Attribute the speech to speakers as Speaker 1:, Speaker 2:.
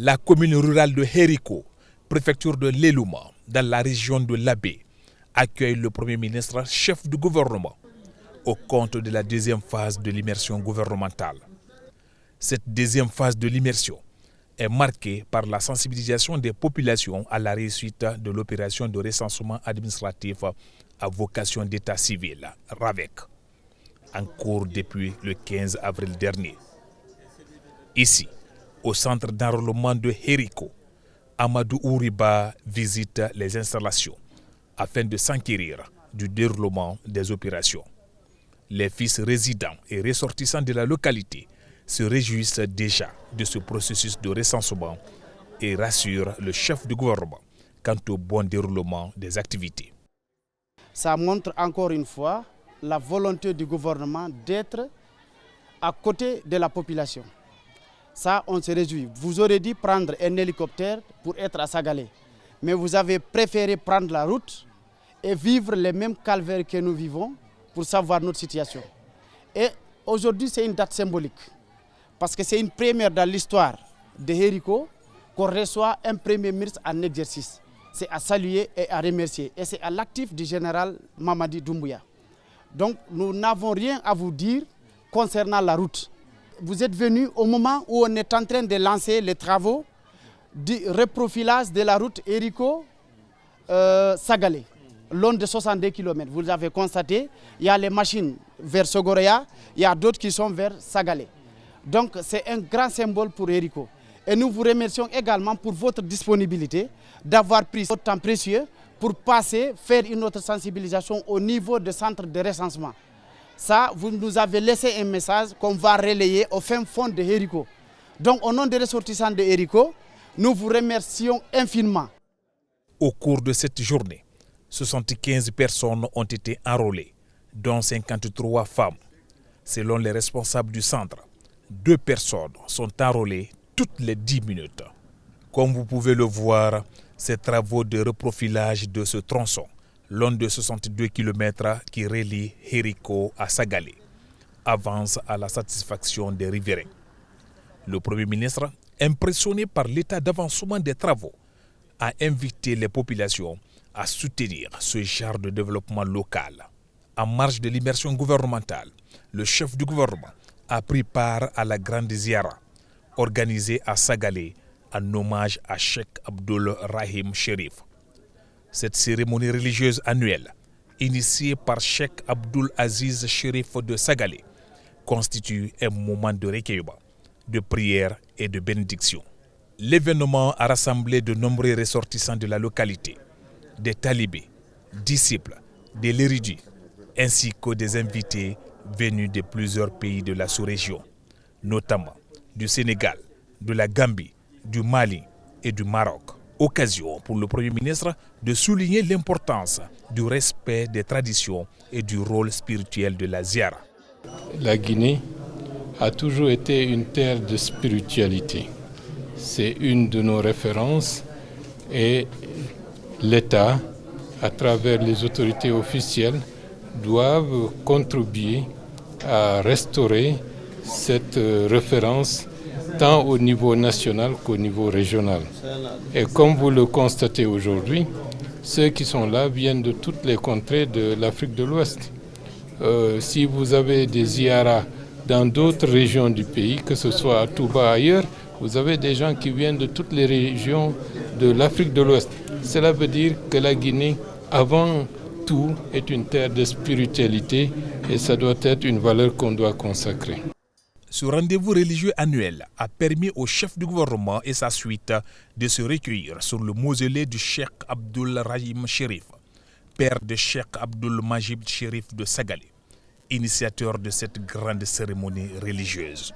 Speaker 1: La commune rurale de Hériko, préfecture de l'Elouma, dans la région de l'Abbé, accueille le Premier ministre, chef du gouvernement, au compte de la deuxième phase de l'immersion gouvernementale. Cette deuxième phase de l'immersion est marquée par la sensibilisation des populations à la réussite de l'opération de recensement administratif à vocation d'état civil, RAVEC, en cours depuis le 15 avril dernier. Ici, au centre d'enrôlement de Hériko, Amadou Ouriba visite les installations afin de s'enquérir du déroulement des opérations. Les fils résidents et ressortissants de la localité se réjouissent déjà de ce processus de recensement et rassurent le chef du gouvernement quant au bon déroulement des activités.
Speaker 2: Ça montre encore une fois la volonté du gouvernement d'être à côté de la population. Ça, on se réjouit. Vous aurez dû prendre un hélicoptère pour être à Sagalé. Mais vous avez préféré prendre la route et vivre les mêmes calvaires que nous vivons pour savoir notre situation. Et aujourd'hui, c'est une date symbolique. Parce que c'est une première dans l'histoire de Hériko qu'on reçoit un premier ministre en exercice. C'est à saluer et à remercier. Et c'est à l'actif du général Mamadi Doumbouya. Donc, nous n'avons rien à vous dire concernant la route. Vous êtes venus au moment où on est en train de lancer les travaux du reprofilage de la route Hériko-Sagalé, long de 62 km. Vous l'avez constaté, il y a les machines vers Sogorea, il y a d'autres qui sont vers Sagalé. Donc c'est un grand symbole pour Hériko. Et nous vous remercions également pour votre disponibilité d'avoir pris ce temps précieux pour passer, faire une autre sensibilisation au niveau du centre de recensement. Ça, vous nous avez laissé un message qu'on va relayer au fin fond de Hériko. Donc, au nom des ressortissants de Hériko, nous vous remercions infiniment.
Speaker 1: Au cours de cette journée, 75 personnes ont été enrôlées, dont 53 femmes. Selon les responsables du centre, 2 personnes sont enrôlées toutes les 10 minutes. Comme vous pouvez le voir, ces travaux de reprofilage de ce tronçon long de 62 km qui relie Hériko à Sagalé, avance à la satisfaction des riverains. Le Premier ministre, impressionné par l'état d'avancement des travaux, a invité les populations à soutenir ce genre de développement local. En marge de l'immersion gouvernementale, le chef du gouvernement a pris part à la grande ziara organisée à Sagalé en hommage à Cheikh Abdoul Rahim Chérif. Cette cérémonie religieuse annuelle, initiée par Cheikh Abdoul Aziz Chérif de Sagalé, constitue un moment de recueillement, de prière et de bénédiction. L'événement a rassemblé de nombreux ressortissants de la localité, des talibés, disciples, des lérudis, ainsi que des invités venus de plusieurs pays de la sous-région, notamment du Sénégal, de la Gambie, du Mali et du Maroc. Occasion pour le Premier ministre de souligner l'importance du respect des traditions et du rôle spirituel de la ziara.
Speaker 3: La Guinée a toujours été une terre de spiritualité. C'est une de nos références et l'État, à travers les autorités officielles, doivent contribuer à restaurer cette référence tant au niveau national qu'au niveau régional. Et comme vous le constatez aujourd'hui, ceux qui sont là viennent de toutes les contrées de l'Afrique de l'Ouest. Si vous avez des ziyaras dans d'autres régions du pays, que ce soit à Touba ailleurs, vous avez des gens qui viennent de toutes les régions de l'Afrique de l'Ouest. Cela veut dire que la Guinée, avant tout, est une terre de spiritualité et ça doit être une valeur qu'on doit consacrer.
Speaker 1: Ce rendez-vous religieux annuel a permis au chef du gouvernement et sa suite de se recueillir sur le mausolée du Cheikh Abdoul Rahim Chérif, père de Cheikh Abdoul Majid Chérif de Sagalé, initiateur de cette grande cérémonie religieuse.